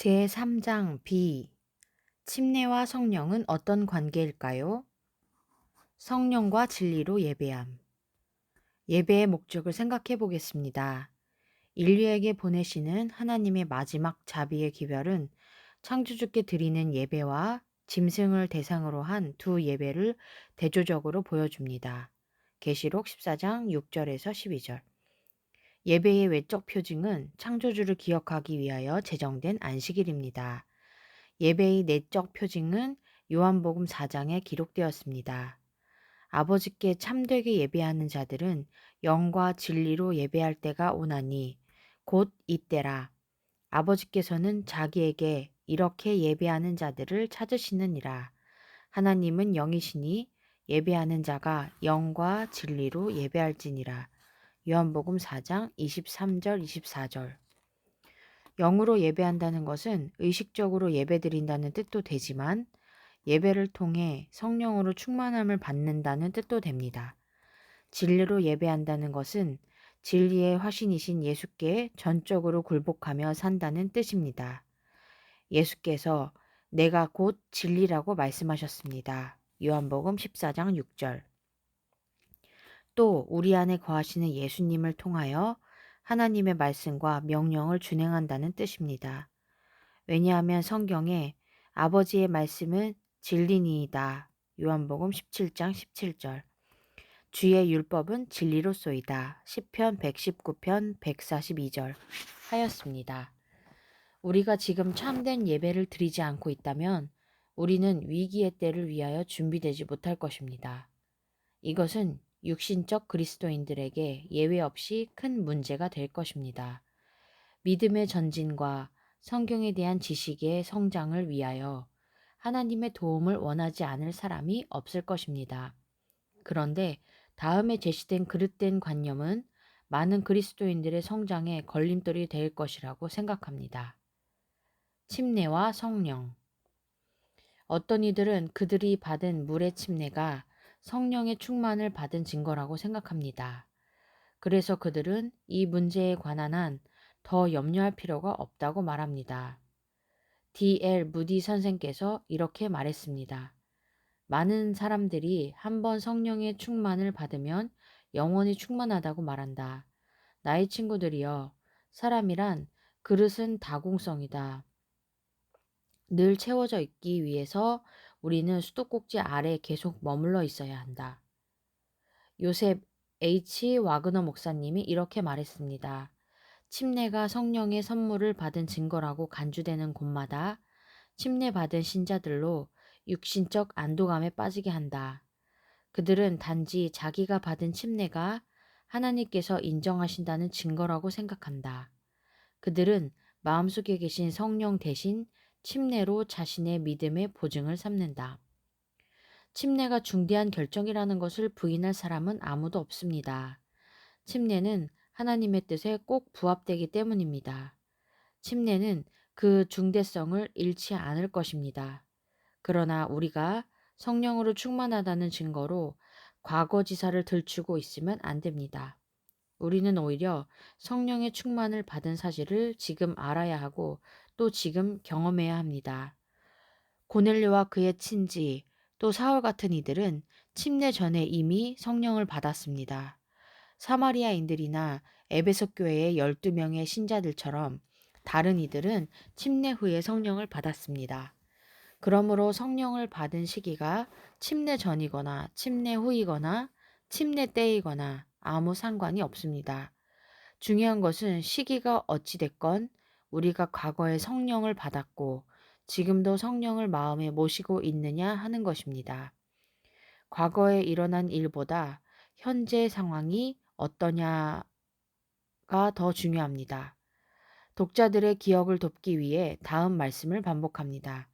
제3장 B. 침례와 성령은 어떤 관계일까요? 성령과 진리로 예배함. 예배의 목적을 생각해 보겠습니다. 인류에게 보내시는 하나님의 마지막 자비의 기별은 창조주께 드리는 예배와 짐승을 대상으로 한 두 예배를 대조적으로 보여줍니다. 계시록 14장 6절에서 12절. 예배의 외적 표징은 창조주를 기억하기 위하여 제정된 안식일입니다. 예배의 내적 표징은 요한복음 4장에 기록되었습니다. 아버지께 참되게 예배하는 자들은 영과 진리로 예배할 때가 오나니 곧 이때라. 아버지께서는 자기에게 이렇게 예배하는 자들을 찾으시느니라. 하나님은 영이시니 예배하는 자가 영과 진리로 예배할지니라. 요한복음 4장 23절 24절. 영으로 예배한다는 것은 의식적으로 예배드린다는 뜻도 되지만 예배를 통해 성령으로 충만함을 받는다는 뜻도 됩니다. 진리로 예배한다는 것은 진리의 화신이신 예수께 전적으로 굴복하며 산다는 뜻입니다. 예수께서 내가 곧 진리라고 말씀하셨습니다. 요한복음 14장 6절. 또 우리 안에 거하시는 예수님을 통하여 하나님의 말씀과 명령을 준행한다는 뜻입니다. 왜냐하면 성경에 아버지의 말씀은 진리니이다. 요한복음 17장 17절. 주의 율법은 진리로소이다. 시편 119편 142절 하였습니다. 우리가 지금 참된 예배를 드리지 않고 있다면 우리는 위기의 때를 위하여 준비되지 못할 것입니다. 이것은 육신적 그리스도인들에게 예외 없이 큰 문제가 될 것입니다. 믿음의 전진과 성경에 대한 지식의 성장을 위하여 하나님의 도움을 원하지 않을 사람이 없을 것입니다. 그런데 다음에 제시된 그릇된 관념은 많은 그리스도인들의 성장에 걸림돌이 될 것이라고 생각합니다. 침례와 성령. 어떤 이들은 그들이 받은 물의 침례가 성령의 충만을 받은 증거라고 생각합니다. 그래서 그들은 이 문제에 관한 한 더 염려할 필요가 없다고 말합니다. D.L. 무디 선생께서 이렇게 말했습니다. 많은 사람들이 한번 성령의 충만을 받으면 영원히 충만하다고 말한다. 나의 친구들이여, 사람이란 그릇은 다공성이다. 늘 채워져 있기 위해서 우리는 수도꼭지 아래 계속 머물러 있어야 한다. 요셉 H. 와그너 목사님이 이렇게 말했습니다. 침례가 성령의 선물을 받은 증거라고 간주되는 곳마다 침례받은 신자들로 육신적 안도감에 빠지게 한다. 그들은 단지 자기가 받은 침례가 하나님께서 인정하신다는 증거라고 생각한다. 그들은 마음속에 계신 성령 대신 침례로 자신의 믿음의 보증을 삼는다. 침례가 중대한 결정이라는 것을 부인할 사람은 아무도 없습니다. 침례는 하나님의 뜻에 꼭 부합되기 때문입니다. 침례는 그 중대성을 잃지 않을 것입니다. 그러나 우리가 성령으로 충만하다는 증거로 과거지사를 들추고 있으면 안 됩니다. 우리는 오히려 성령의 충만을 받은 사실을 지금 알아야 하고 또 지금 경험해야 합니다. 고넬료와 그의 친지 또 사울 같은 이들은 침례 전에 이미 성령을 받았습니다. 사마리아인들이나 에베소 교회의 12명의 신자들처럼 다른 이들은 침례 후에 성령을 받았습니다. 그러므로 성령을 받은 시기가 침례 전이거나 침례 후이거나 침례 때이거나 아무 상관이 없습니다. 중요한 것은 시기가 어찌됐건 우리가 과거에 성령을 받았고 지금도 성령을 마음에 모시고 있느냐 하는 것입니다. 과거에 일어난 일보다 현재 상황이 어떠냐가 더 중요합니다. 독자들의 기억을 돕기 위해 다음 말씀을 반복합니다.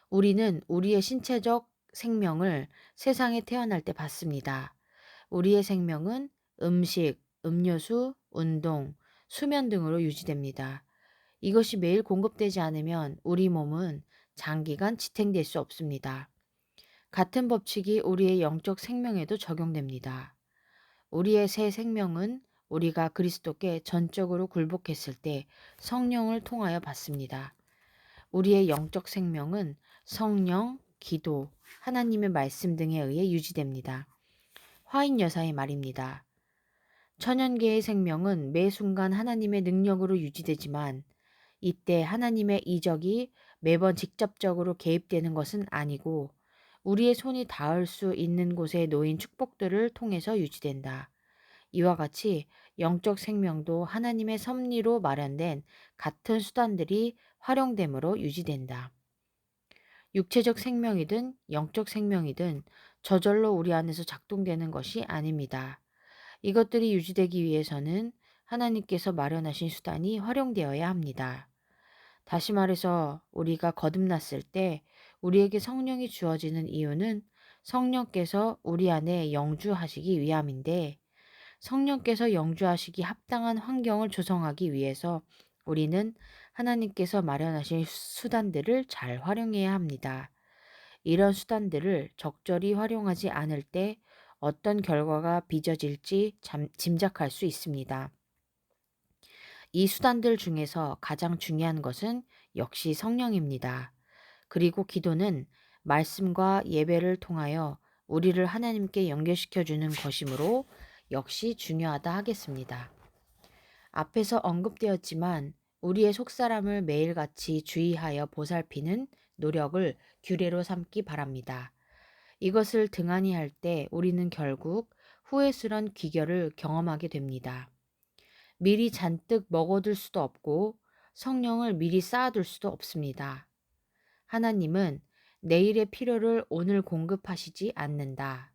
우리는 우리의 신체적 생명을 세상에 태어날 때 받습니다. 우리의 생명은 음식, 음료수, 운동, 수면 등으로 유지됩니다. 이것이 매일 공급되지 않으면 우리 몸은 장기간 지탱될 수 없습니다. 같은 법칙이 우리의 영적 생명에도 적용됩니다. 우리의 새 생명은 우리가 그리스도께 전적으로 굴복했을 때 성령을 통하여 받습니다. 우리의 영적 생명은 성령, 기도, 하나님의 말씀 등에 의해 유지됩니다. 화인 여사의 말입니다. 천연계의 생명은 매 순간 하나님의 능력으로 유지되지만 이때 하나님의 이적이 매번 직접적으로 개입되는 것은 아니고 우리의 손이 닿을 수 있는 곳에 놓인 축복들을 통해서 유지된다. 이와 같이 영적 생명도 하나님의 섭리로 마련된 같은 수단들이 활용됨으로 유지된다. 육체적 생명이든 영적 생명이든 저절로 우리 안에서 작동되는 것이 아닙니다. 이것들이 유지되기 위해서는 하나님께서 마련하신 수단이 활용되어야 합니다. 다시 말해서 우리가 거듭났을 때 우리에게 성령이 주어지는 이유는 성령께서 우리 안에 영주하시기 위함인데 성령께서 영주하시기 합당한 환경을 조성하기 위해서 우리는 하나님께서 마련하신 수단들을 잘 활용해야 합니다. 이런 수단들을 적절히 활용하지 않을 때 어떤 결과가 빚어질지 짐작할 수 있습니다. 이 수단들 중에서 가장 중요한 것은 역시 성령입니다. 그리고 기도는 말씀과 예배를 통하여 우리를 하나님께 연결시켜 주는 것이므로 역시 중요하다 하겠습니다. 앞에서 언급되었지만 우리의 속사람을 매일같이 주의하여 보살피는 노력을 규례로 삼기 바랍니다. 이것을 등한히 할 때 우리는 결국 후회스런 귀결을 경험하게 됩니다. 미리 잔뜩 먹어둘 수도 없고 성령을 미리 쌓아둘 수도 없습니다. 하나님은 내일의 필요를 오늘 공급하시지 않는다.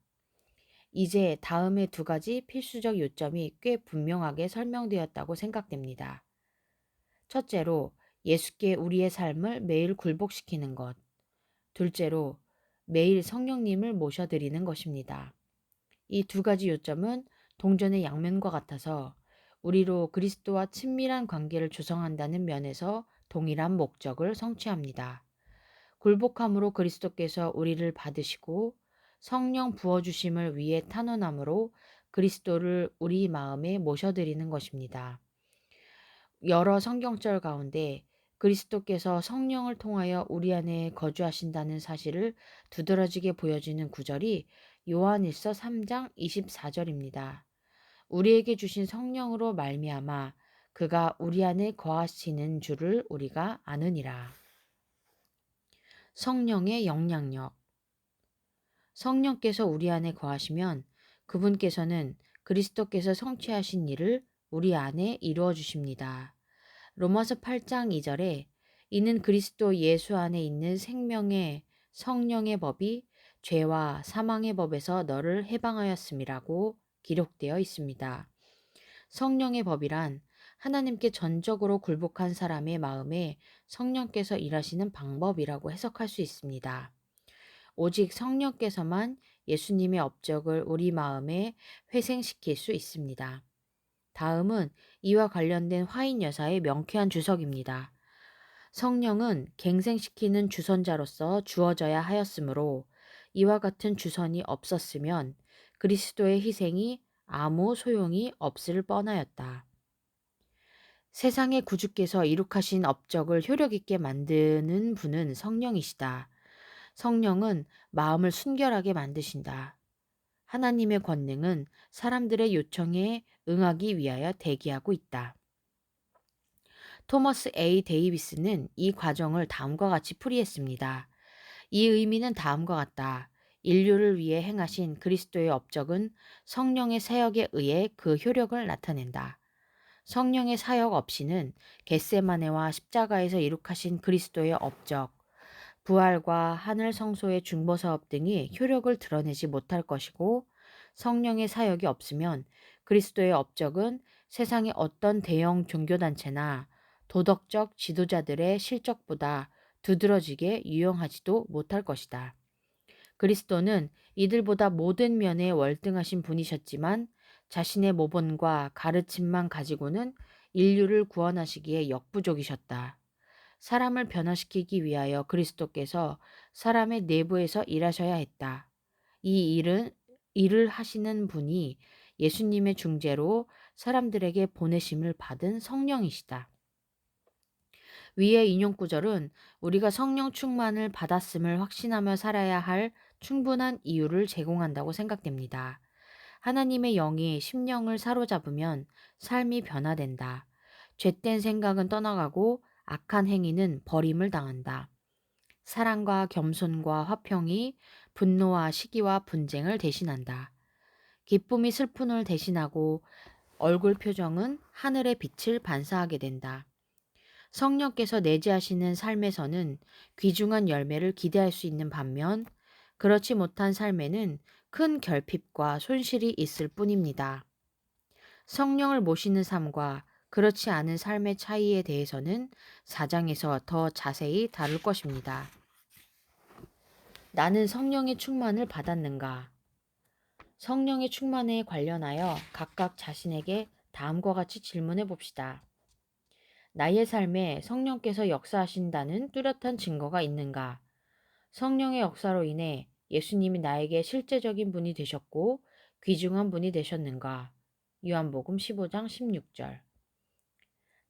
이제 다음의 두 가지 필수적 요점이 꽤 분명하게 설명되었다고 생각됩니다. 첫째로 예수께 우리의 삶을 매일 굴복시키는 것. 둘째로 매일 성령님을 모셔드리는 것입니다. 이 두 가지 요점은 동전의 양면과 같아서 우리로 그리스도와 친밀한 관계를 조성한다는 면에서 동일한 목적을 성취합니다. 굴복함으로 그리스도께서 우리를 받으시고 성령 부어주심을 위해 탄원함으로 그리스도를 우리 마음에 모셔드리는 것입니다. 여러 성경절 가운데 그리스도께서 성령을 통하여 우리 안에 거주하신다는 사실을 두드러지게 보여주는 구절이 요한일서 3장 24절입니다. 우리에게 주신 성령으로 말미암아 그가 우리 안에 거하시는 줄을 우리가 아느니라. 성령의 영향력. 성령께서 우리 안에 거하시면 그분께서는 그리스도께서 성취하신 일을 우리 안에 이루어 주십니다. 로마서 8장 2절에 이는 그리스도 예수 안에 있는 생명의 성령의 법이 죄와 사망의 법에서 너를 해방하였음이라고 기록되어 있습니다. 성령의 법이란 하나님께 전적으로 굴복한 사람의 마음에 성령께서 일하시는 방법이라고 해석할 수 있습니다. 오직 성령께서만 예수님의 업적을 우리 마음에 회생시킬 수 있습니다. 다음은 이와 관련된 화인 여사의 명쾌한 주석입니다. 성령은 갱생시키는 주선자로서 주어져야 하였으므로 이와 같은 주선이 없었으면 그리스도의 희생이 아무 소용이 없을 뻔하였다. 세상의 구주께서 이룩하신 업적을 효력 있게 만드는 분은 성령이시다. 성령은 마음을 순결하게 만드신다. 하나님의 권능은 사람들의 요청에 응하기 위하여 대기하고 있다. 토머스 A. 데이비스는 이 과정을 다음과 같이 풀이했습니다. 이 의미는 다음과 같다. 인류를 위해 행하신 그리스도의 업적은 성령의 사역에 의해 그 효력을 나타낸다. 성령의 사역 없이는 겟세마네와 십자가에서 이룩하신 그리스도의 업적, 부활과 하늘 성소의 중보 사업 등이 효력을 드러내지 못할 것이고 성령의 사역이 없으면 그리스도의 업적은 세상의 어떤 대형 종교단체나 도덕적 지도자들의 실적보다 두드러지게 유용하지도 못할 것이다. 그리스도는 이들보다 모든 면에 월등하신 분이셨지만 자신의 모본과 가르침만 가지고는 인류를 구원하시기에 역부족이셨다. 사람을 변화시키기 위하여 그리스도께서 사람의 내부에서 일하셔야 했다. 이 일을 하시는 분이 예수님의 중재로 사람들에게 보내심을 받은 성령이시다. 위의 인용 구절은 우리가 성령 충만을 받았음을 확신하며 살아야 할 충분한 이유를 제공한다고 생각됩니다. 하나님의 영이 심령을 사로잡으면 삶이 변화된다. 죄된 생각은 떠나가고 악한 행위는 버림을 당한다. 사랑과 겸손과 화평이 분노와 시기와 분쟁을 대신한다. 기쁨이 슬픔을 대신하고 얼굴 표정은 하늘의 빛을 반사하게 된다. 성령께서 내재하시는 삶에서는 귀중한 열매를 기대할 수 있는 반면 그렇지 못한 삶에는 큰 결핍과 손실이 있을 뿐입니다. 성령을 모시는 삶과 그렇지 않은 삶의 차이에 대해서는 4장에서 더 자세히 다룰 것입니다. 나는 성령의 충만을 받았는가? 성령의 충만에 관련하여 각각 자신에게 다음과 같이 질문해 봅시다. 나의 삶에 성령께서 역사하신다는 뚜렷한 증거가 있는가? 성령의 역사로 인해 예수님이 나에게 실제적인 분이 되셨고 귀중한 분이 되셨는가? 요한복음 15장 16절.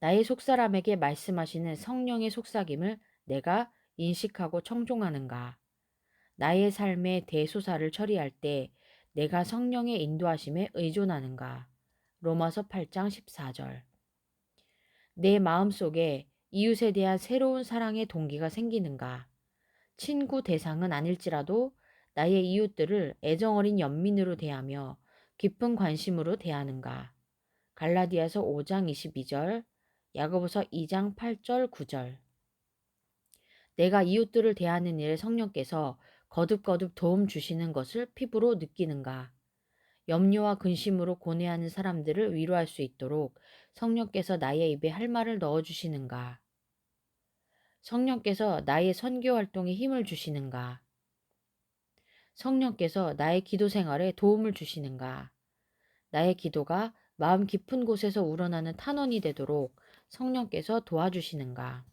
나의 속사람에게 말씀하시는 성령의 속삭임을 내가 인식하고 청종하는가? 나의 삶의 대소사를 처리할 때 내가 성령의 인도하심에 의존하는가? 로마서 8장 14절. 내 마음속에 이웃에 대한 새로운 사랑의 동기가 생기는가? 친구 대상은 아닐지라도 나의 이웃들을 애정어린 연민으로 대하며 깊은 관심으로 대하는가? 갈라디아서 5장 22절, 야고보서 2장 8절 9절. 내가 이웃들을 대하는 일에 성령께서 거듭거듭 도움 주시는 것을 피부로 느끼는가? 염려와 근심으로 고뇌하는 사람들을 위로할 수 있도록 성령께서 나의 입에 할 말을 넣어주시는가? 성령께서 나의 선교 활동에 힘을 주시는가? 성령께서 나의 기도 생활에 도움을 주시는가? 나의 기도가 마음 깊은 곳에서 우러나는 탄원이 되도록 성령께서 도와주시는가?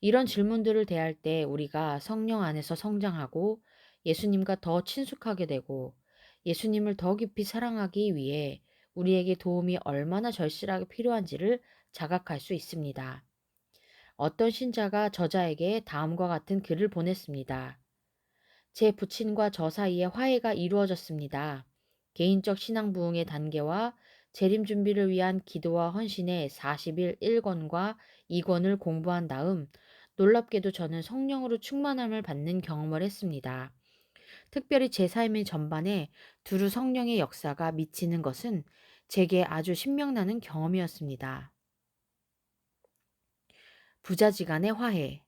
이런 질문들을 대할 때 우리가 성령 안에서 성장하고 예수님과 더 친숙하게 되고 예수님을 더 깊이 사랑하기 위해 우리에게 도움이 얼마나 절실하게 필요한지를 자각할 수 있습니다. 어떤 신자가 저자에게 다음과 같은 글을 보냈습니다. 제 부친과 저 사이에 화해가 이루어졌습니다. 개인적 신앙 부흥의 단계와 재림 준비를 위한 기도와 헌신의 40일 1권과 2권을 공부한 다음 놀랍게도 저는 성령으로 충만함을 받는 경험을 했습니다. 특별히 제 삶의 전반에 두루 성령의 역사가 미치는 것은 제게 아주 신명나는 경험이었습니다. 부자지간의 화해.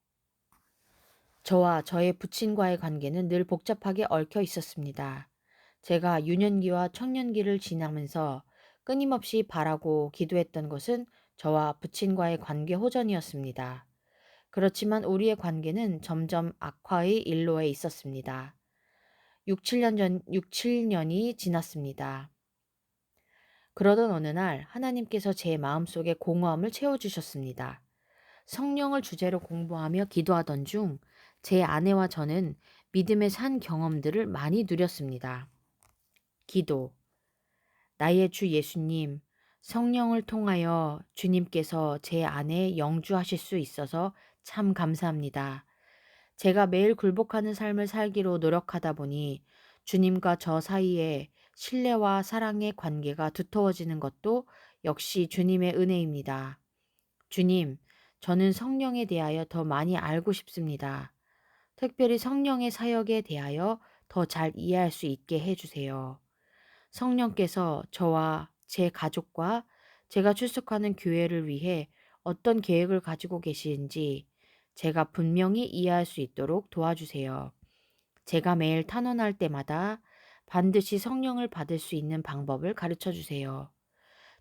저와 저의 부친과의 관계는 늘 복잡하게 얽혀 있었습니다. 제가 유년기와 청년기를 지나면서 끊임없이 바라고 기도했던 것은 저와 부친과의 관계 호전이었습니다. 그렇지만 우리의 관계는 점점 악화의 일로에 있었습니다. 6, 7년이 지났습니다. 그러던 어느 날 하나님께서 제 마음속에 공허함을 채워주셨습니다. 성령을 주제로 공부하며 기도하던 중 제 아내와 저는 믿음의 산 경험들을 많이 누렸습니다. 기도. 나의 주 예수님, 성령을 통하여 주님께서 제 안에 영주하실 수 있어서 참 감사합니다. 제가 매일 굴복하는 삶을 살기로 노력하다 보니 주님과 저 사이에 신뢰와 사랑의 관계가 두터워지는 것도 역시 주님의 은혜입니다. 주님, 저는 성령에 대하여 더 많이 알고 싶습니다. 특별히 성령의 사역에 대하여 더 잘 이해할 수 있게 해주세요. 성령께서 저와 제 가족과 제가 출석하는 교회를 위해 어떤 계획을 가지고 계시는지 제가 분명히 이해할 수 있도록 도와주세요. 제가 매일 탄원할 때마다 반드시 성령을 받을 수 있는 방법을 가르쳐 주세요.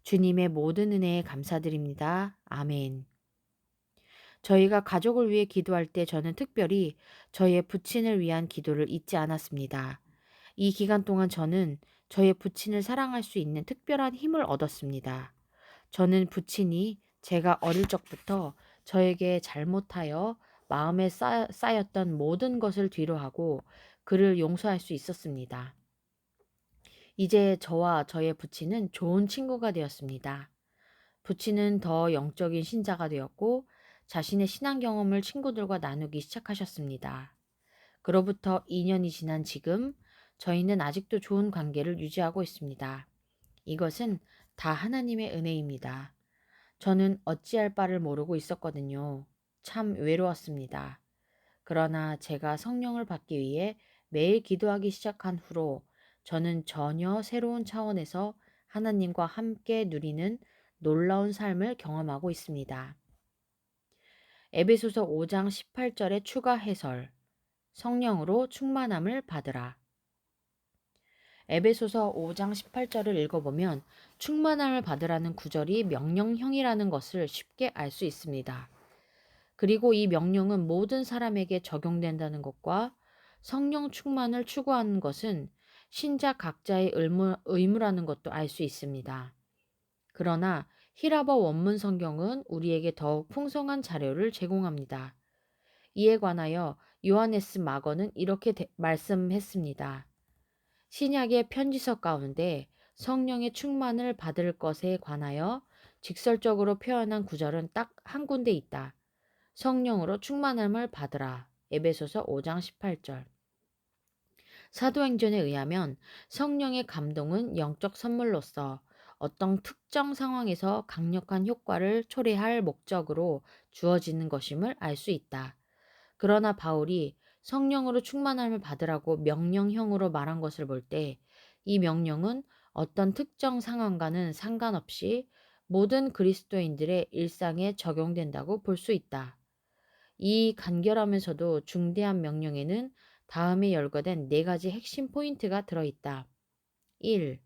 주님의 모든 은혜에 감사드립니다. 아멘. 저희가 가족을 위해 기도할 때 저는 특별히 저의 부친을 위한 기도를 잊지 않았습니다. 이 기간 동안 저는 저의 부친을 사랑할 수 있는 특별한 힘을 얻었습니다. 저는 부친이 제가 어릴 적부터 저에게 잘못하여 마음에 쌓였던 모든 것을 뒤로하고 그를 용서할 수 있었습니다. 이제 저와 저의 부친은 좋은 친구가 되었습니다. 부친은 더 영적인 신자가 되었고 자신의 신앙 경험을 친구들과 나누기 시작하셨습니다. 그로부터 2년이 지난 지금 저희는 아직도 좋은 관계를 유지하고 있습니다. 이것은 다 하나님의 은혜입니다. 저는 어찌할 바를 모르고 있었거든요. 참 외로웠습니다. 그러나 제가 성령을 받기 위해 매일 기도하기 시작한 후로 저는 전혀 새로운 차원에서 하나님과 함께 누리는 놀라운 삶을 경험하고 있습니다. 에베소서 5장 18절의 추가 해설. 성령으로 충만함을 받으라. 에베소서 5장 18절을 읽어보면 충만함을 받으라는 구절이 명령형이라는 것을 쉽게 알 수 있습니다. 그리고 이 명령은 모든 사람에게 적용된다는 것과 성령 충만을 추구하는 것은 신자 각자의 의무라는 것도 알 수 있습니다. 그러나 히라버 원문 성경은 우리에게 더욱 풍성한 자료를 제공합니다. 이에 관하여 요하네스 마거는 이렇게 말씀했습니다. 신약의 편지서 가운데 성령의 충만을 받을 것에 관하여 직설적으로 표현한 구절은 딱 한 군데 있다. 성령으로 충만함을 받으라. 에베소서 5장 18절. 사도행전에 의하면 성령의 감동은 영적 선물로서 어떤 특정 상황에서 강력한 효과를 초래할 목적으로 주어지는 것임을 알 수 있다. 그러나 바울이 성령으로 충만함을 받으라고 명령형으로 말한 것을 볼 때 이 명령은 어떤 특정 상황과는 상관없이 모든 그리스도인들의 일상에 적용된다고 볼 수 있다. 이 간결하면서도 중대한 명령에는 다음에 열거된 4가지 핵심 포인트가 들어있다. 1.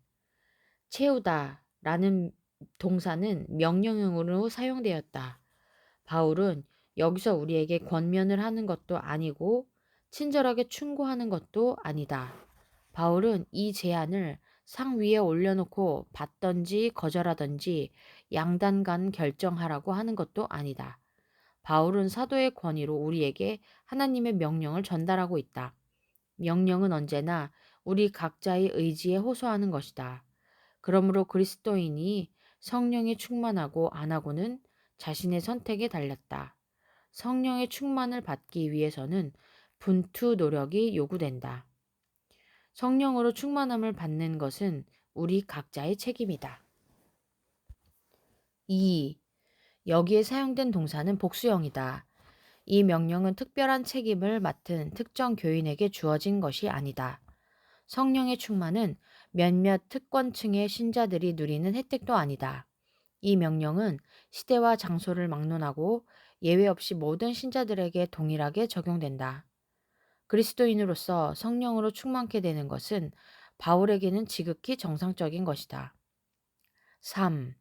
채우다 라는 동사는 명령형으로 사용되었다. 바울은 여기서 우리에게 권면을 하는 것도 아니고 친절하게 충고하는 것도 아니다. 바울은 이 제안을 상 위에 올려놓고 받든지 거절하든지 양단간 결정하라고 하는 것도 아니다. 바울은 사도의 권위로 우리에게 하나님의 명령을 전달하고 있다. 명령은 언제나 우리 각자의 의지에 호소하는 것이다. 그러므로 그리스도인이 성령에 충만하고 안 하고는 자신의 선택에 달렸다. 성령의 충만을 받기 위해서는 분투 노력이 요구된다. 성령으로 충만함을 받는 것은 우리 각자의 책임이다. 2. 여기에 사용된 동사는 복수형이다. 이 명령은 특별한 책임을 맡은 특정 교인에게 주어진 것이 아니다. 성령의 충만은 몇몇 특권층의 신자들이 누리는 혜택도 아니다. 이 명령은 시대와 장소를 막론하고 예외 없이 모든 신자들에게 동일하게 적용된다. 그리스도인으로서 성령으로 충만케 되는 것은 바울에게는 지극히 정상적인 것이다. 3.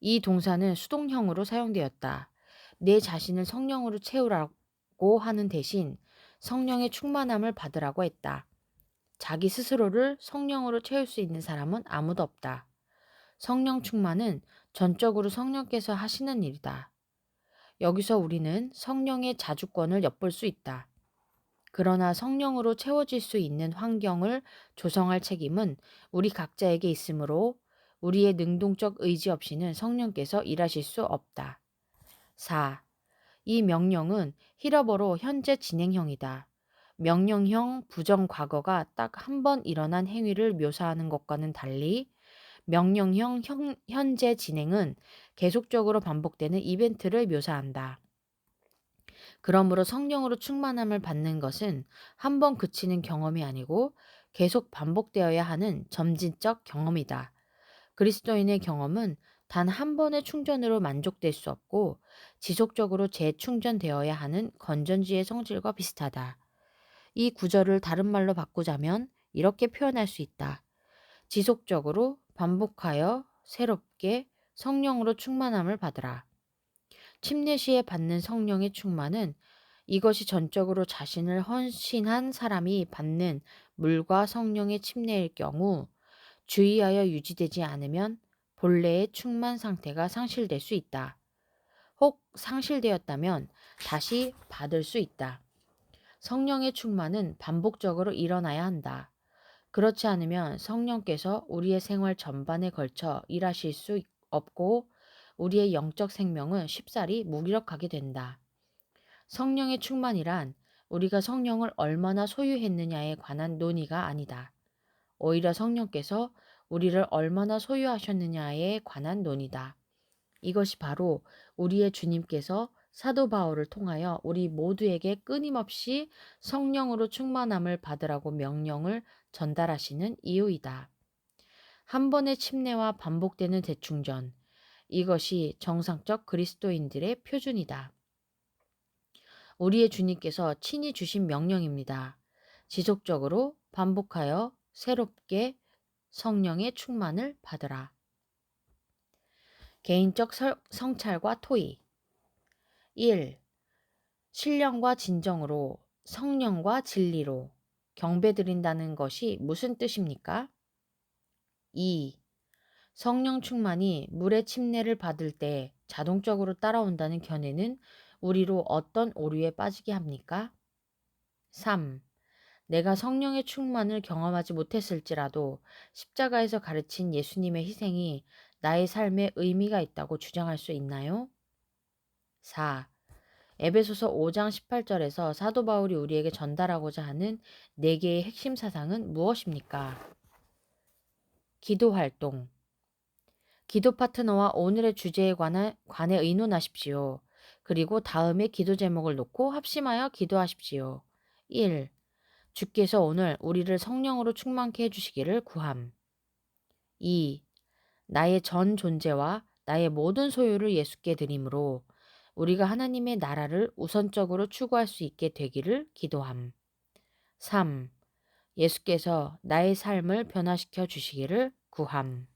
이 동사는 수동형으로 사용되었다. 내 자신을 성령으로 채우라고 하는 대신 성령의 충만함을 받으라고 했다. 자기 스스로를 성령으로 채울 수 있는 사람은 아무도 없다. 성령 충만은 전적으로 성령께서 하시는 일이다. 여기서 우리는 성령의 자주권을 엿볼 수 있다. 그러나 성령으로 채워질 수 있는 환경을 조성할 책임은 우리 각자에게 있으므로 우리의 능동적 의지 없이는 성령께서 일하실 수 없다. 4. 이 명령은 히라버로 현재 진행형이다. 명령형 부정과거가 딱 한 번 일어난 행위를 묘사하는 것과는 달리 명령형 현재 진행은 계속적으로 반복되는 이벤트를 묘사한다. 그러므로 성령으로 충만함을 받는 것은 한 번 그치는 경험이 아니고 계속 반복되어야 하는 점진적 경험이다. 그리스도인의 경험은 단 한 번의 충전으로 만족될 수 없고 지속적으로 재충전되어야 하는 건전지의 성질과 비슷하다. 이 구절을 다른 말로 바꾸자면 이렇게 표현할 수 있다. 지속적으로 반복하여 새롭게 성령으로 충만함을 받으라. 침례 시에 받는 성령의 충만은 이것이 전적으로 자신을 헌신한 사람이 받는 물과 성령의 침례일 경우 주의하여 유지되지 않으면 본래의 충만 상태가 상실될 수 있다. 혹 상실되었다면 다시 받을 수 있다. 성령의 충만은 반복적으로 일어나야 한다. 그렇지 않으면 성령께서 우리의 생활 전반에 걸쳐 일하실 수 없고 우리의 영적 생명은 쉽사리 무기력하게 된다. 성령의 충만이란 우리가 성령을 얼마나 소유했느냐에 관한 논의가 아니다. 오히려 성령께서 우리를 얼마나 소유하셨느냐에 관한 논의다. 이것이 바로 우리의 주님께서 사도 바울을 통하여 우리 모두에게 끊임없이 성령으로 충만함을 받으라고 명령을 전달하시는 이유이다. 한 번의 침례와 반복되는 대충전, 이것이 정상적 그리스도인들의 표준이다. 우리의 주님께서 친히 주신 명령입니다. 지속적으로 반복하여 새롭게 성령의 충만을 받으라. 개인적 성찰과 토의. 1. 신령과 진정으로, 성령과 진리로 경배드린다는 것이 무슨 뜻입니까? 2. 성령 충만이 물의 침례를 받을 때 자동적으로 따라온다는 견해는 우리로 어떤 오류에 빠지게 합니까? 3. 내가 성령의 충만을 경험하지 못했을지라도 십자가에서 가르친 예수님의 희생이 나의 삶에 의미가 있다고 주장할 수 있나요? 4. 에베소서 5장 18절에서 사도 바울이 우리에게 전달하고자 하는 4개의 핵심 사상은 무엇입니까? 기도 활동. 기도 파트너와 오늘의 주제에 관해 의논하십시오. 그리고 다음에 기도 제목을 놓고 합심하여 기도하십시오. 1. 주께서 오늘 우리를 성령으로 충만케 해주시기를 구함. 2. 나의 전 존재와 나의 모든 소유를 예수께 드림으로 우리가 하나님의 나라를 우선적으로 추구할 수 있게 되기를 기도함. 3. 예수께서 나의 삶을 변화시켜 주시기를 구함.